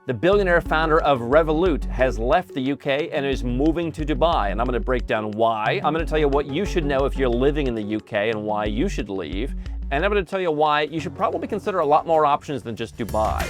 The billionaire founder of Revolut has left the UK and is moving to Dubai, and I'm going to break down why. I'm going to tell you what you should know if you're living in the UK and why you should leave, and I'm going to tell you why you should probably consider a lot more options than just Dubai.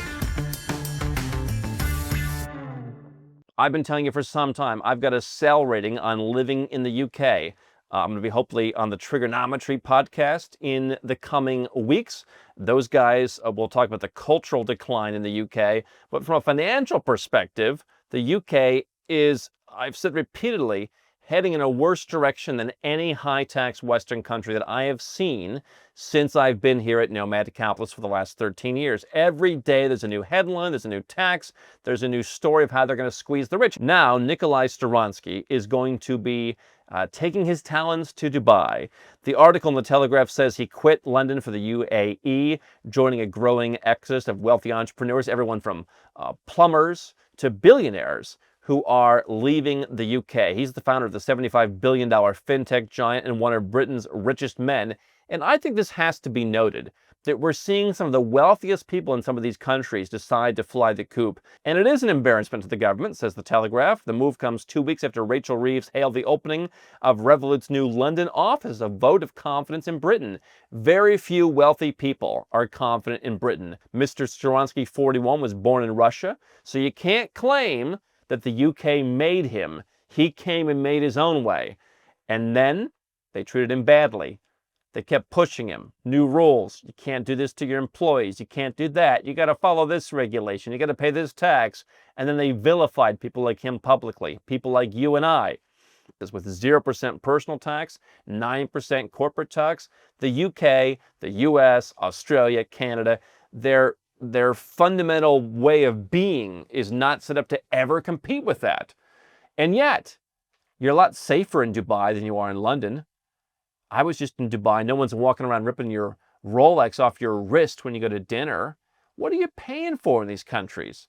I've been telling you for some time, I've got a sell rating on living in the UK. I'm going to be hopefully on the Trigonometry podcast in the coming weeks. Those guys will talk about the cultural decline in the UK. But from a financial perspective, the UK is, I've said repeatedly, heading in a worse direction than any high-tax Western country that I have seen since I've been here at Nomad Capitalist for the last 13 years. Every day there's a new headline, there's a new tax, there's a new story of how they're going to squeeze the rich. Now, Nikolay Storonsky is going to be taking his talents to Dubai. The article in the Telegraph says he quit London for the UAE, joining a growing exodus of wealthy entrepreneurs, everyone from plumbers to billionaires who are leaving the UK. He's the founder of the $75 billion fintech giant and one of Britain's richest men. And I think this has to be noted, that we're seeing some of the wealthiest people in some of these countries decide to fly the coop. And it is an embarrassment to the government, says the Telegraph. The move comes 2 weeks after Rachel Reeves hailed the opening of Revolut's new London office, a vote of confidence in Britain. Very few wealthy people are confident in Britain. Mr. Storonsky, 41, was born in Russia, so you can't claim that the UK made him. He came and made his own way. And then they treated him badly. They kept pushing him. New rules. You can't do this to your employees. You can't do that. You got to follow this regulation. You got to pay this tax. And then they vilified people like him publicly. People like you and I. Because with 0% personal tax, 9% corporate tax, the UK, the US, Australia, Canada, their fundamental way of being is not set up to ever compete with that. And yet, you're a lot safer in Dubai than you are in London. I was just in Dubai. No one's walking around ripping your Rolex off your wrist when you go to dinner. What are you paying for in these countries?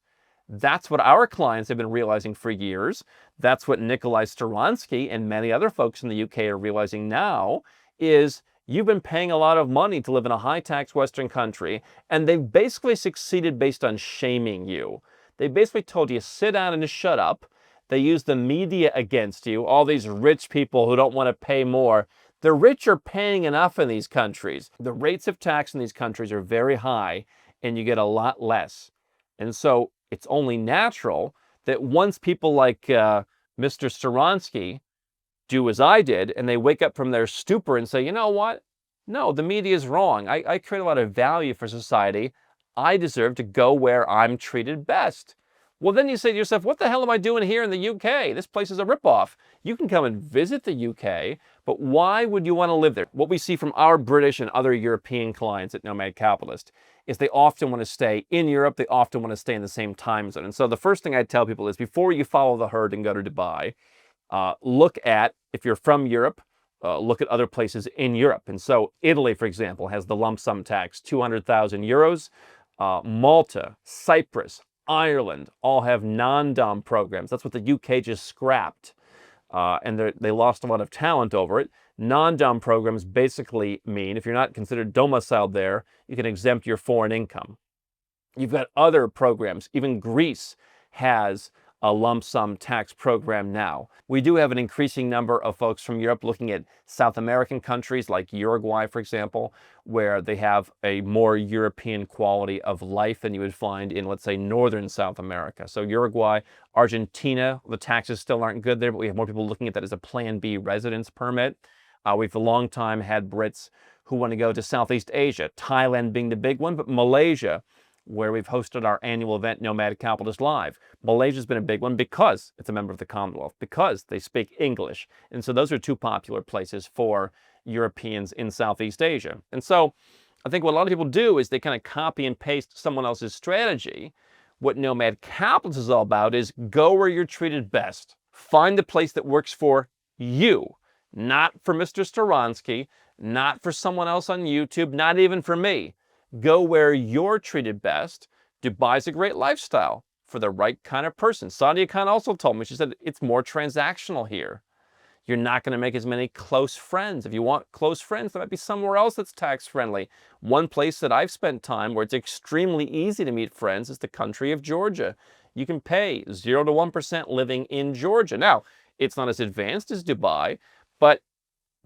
That's what our clients have been realizing for years. That's what Nikolay Storonsky and many other folks in the UK are realizing now is you've been paying a lot of money to live in a high-tax Western country, and they've basically succeeded based on shaming you. They basically told you, sit down and just shut up. They use the media against you, all these rich people who don't want to pay more. The rich are paying enough in these countries. The rates of tax in these countries are very high, and you get a lot less. And so it's only natural that once people like Mr. Storonsky do as I did, and they wake up from their stupor and say, you know what? No, the media is wrong. I create a lot of value for society. I deserve to go where I'm treated best. Well, then you say to yourself, what the hell am I doing here in the UK? This place is a ripoff. You can come and visit the UK, but why would you want to live there? What we see from our British and other European clients at Nomad Capitalist is they often want to stay in Europe. They often want to stay in the same time zone. And so the first thing I tell people is before you follow the herd and go to Dubai, look at, if you're from Europe, look at other places in Europe. And so Italy, for example, has the lump sum tax, 200,000 euros. Malta, Cyprus, Ireland all have non-dom programs. That's what the UK just scrapped. And they lost a lot of talent over it. Non-dom programs basically mean if you're not considered domiciled there, you can exempt your foreign income. You've got other programs. Even Greece has a lump sum tax program now. We do have an increasing number of folks from Europe looking at South American countries like Uruguay, for example, where they have a more European quality of life than you would find in, let's say, northern South America. So Uruguay, Argentina, the taxes still aren't good there, but we have more people looking at that as a Plan B residence permit. We've a long time had Brits who want to go to Southeast Asia, Thailand being the big one, but Malaysia, where we've hosted our annual event, Nomad Capitalist Live. Malaysia's been a big one because it's a member of the Commonwealth, because they speak English. And so those are two popular places for Europeans in Southeast Asia. And so I think what a lot of people do is they kind of copy and paste someone else's strategy. What Nomad Capitalist is all about is go where you're treated best. Find the place that works for you, not for Mr. Storonsky, not for someone else on YouTube, not even for me. Go where you're treated best. Dubai's a great lifestyle for the right kind of person. Sadia Khan also told me, she said, it's more transactional here. You're not going to make as many close friends. If you want close friends, there might be somewhere else that's tax friendly. One place that I've spent time where it's extremely easy to meet friends is the country of Georgia. You can pay 0 to 1% living in Georgia. Now, it's not as advanced as Dubai, but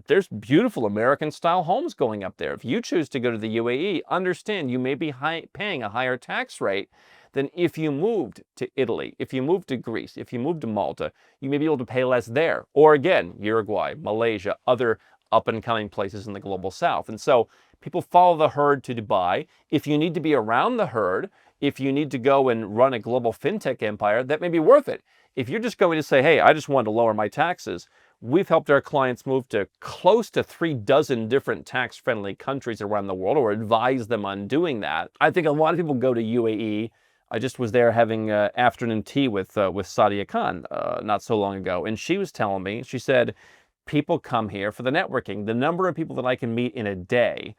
there's beautiful American-style homes going up there. If you choose to go to the UAE, understand you may be paying a higher tax rate than if you moved to Italy, if you moved to Greece, if you moved to Malta. You may be able to pay less there. Or again, Uruguay, Malaysia, other up-and-coming places in the global south. And so people follow the herd to Dubai. If you need to be around the herd, if you need to go and run a global fintech empire, that may be worth it. If you're just going to say, hey, I just want to lower my taxes, we've helped our clients move to close to 36 different tax-friendly countries around the world, or advise them on doing that. I think a lot of people go to UAE. I just was there having afternoon tea with Sadia Khan not so long ago, and she was telling me, she said, people come here for the networking. The number of people that I can meet in a day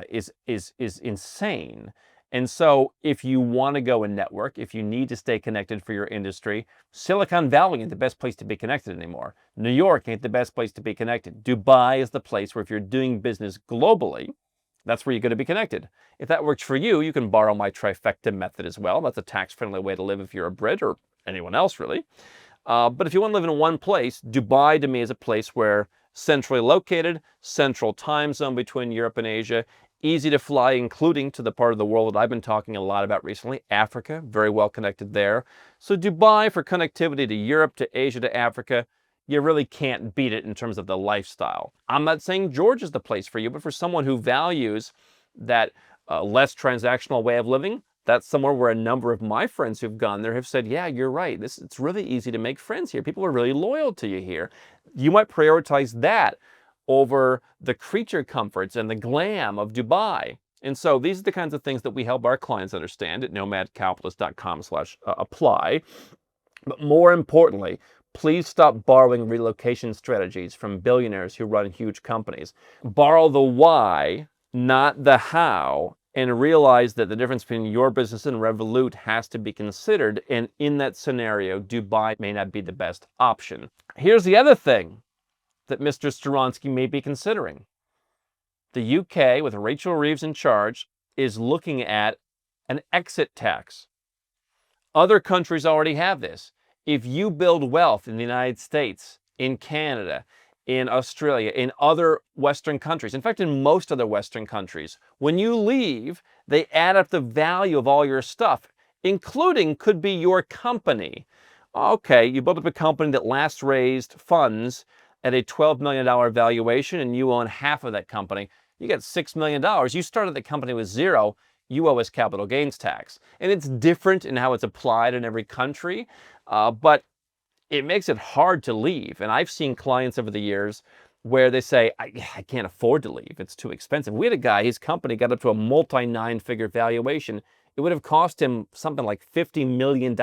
is insane. And so if you want to go and network, if you need to stay connected for your industry, Silicon Valley ain't the best place to be connected anymore. New York ain't the best place to be connected. Dubai is the place where if you're doing business globally, that's where you're going to be connected. If that works for you, you can borrow my trifecta method as well. That's a tax-friendly way to live if you're a Brit or anyone else really. But if you want to live in one place, Dubai to me is a place where centrally located, central time zone between Europe and Asia, easy to fly, including to the part of the world that I've been talking a lot about recently, Africa, very well connected there. So Dubai for connectivity to Europe, to Asia, to Africa, you really can't beat it in terms of the lifestyle. I'm not saying Georgia's the place for you, but for someone who values that less transactional way of living, that's somewhere where a number of my friends who've gone there have said, yeah, you're right. It's really easy to make friends here. People are really loyal to you here. You might prioritize that over the creature comforts and the glam of Dubai. And so these are the kinds of things that we help our clients understand at nomadcapitalist.com/apply. But more importantly, please stop borrowing relocation strategies from billionaires who run huge companies. Borrow the why, not the how, and realize that the difference between your business and Revolut has to be considered. And in that scenario, Dubai may not be the best option. Here's the other thing that Mr. Storonsky may be considering. The UK, with Rachel Reeves in charge, is looking at an exit tax. Other countries already have this. If you build wealth in the United States, in Canada, in Australia, in other Western countries, in fact, in most other Western countries, when you leave, they add up the value of all your stuff, including could be your company. Okay, you built up a company that last raised funds at a $12 million valuation and you own half of that company. You get $6 million. You started the company with zero. You owe us capital gains tax. And it's different in how it's applied in every country, but it makes it hard to leave. And I've seen clients over the years where they say, I can't afford to leave. It's too expensive. We had a guy, his company got up to a multi-9-figure valuation. It would have cost him something like $50 million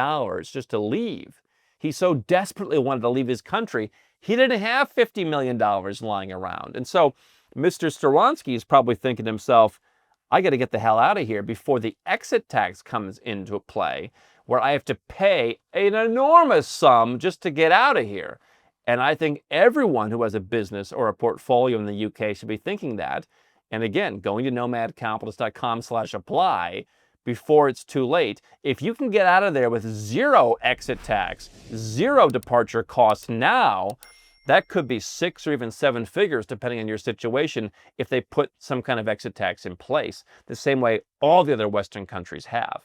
just to leave. He so desperately wanted to leave his country, he didn't have $50 million lying around. And so Mr. Storonsky is probably thinking to himself, I got to get the hell out of here before the exit tax comes into play, where I have to pay an enormous sum just to get out of here. And I think everyone who has a business or a portfolio in the UK should be thinking that. And again, going to nomadcapitalist.com/apply before it's too late. If you can get out of there with zero exit tax, zero departure costs now, that could be 6 or even 7 figures depending on your situation if they put some kind of exit tax in place, the same way all the other Western countries have.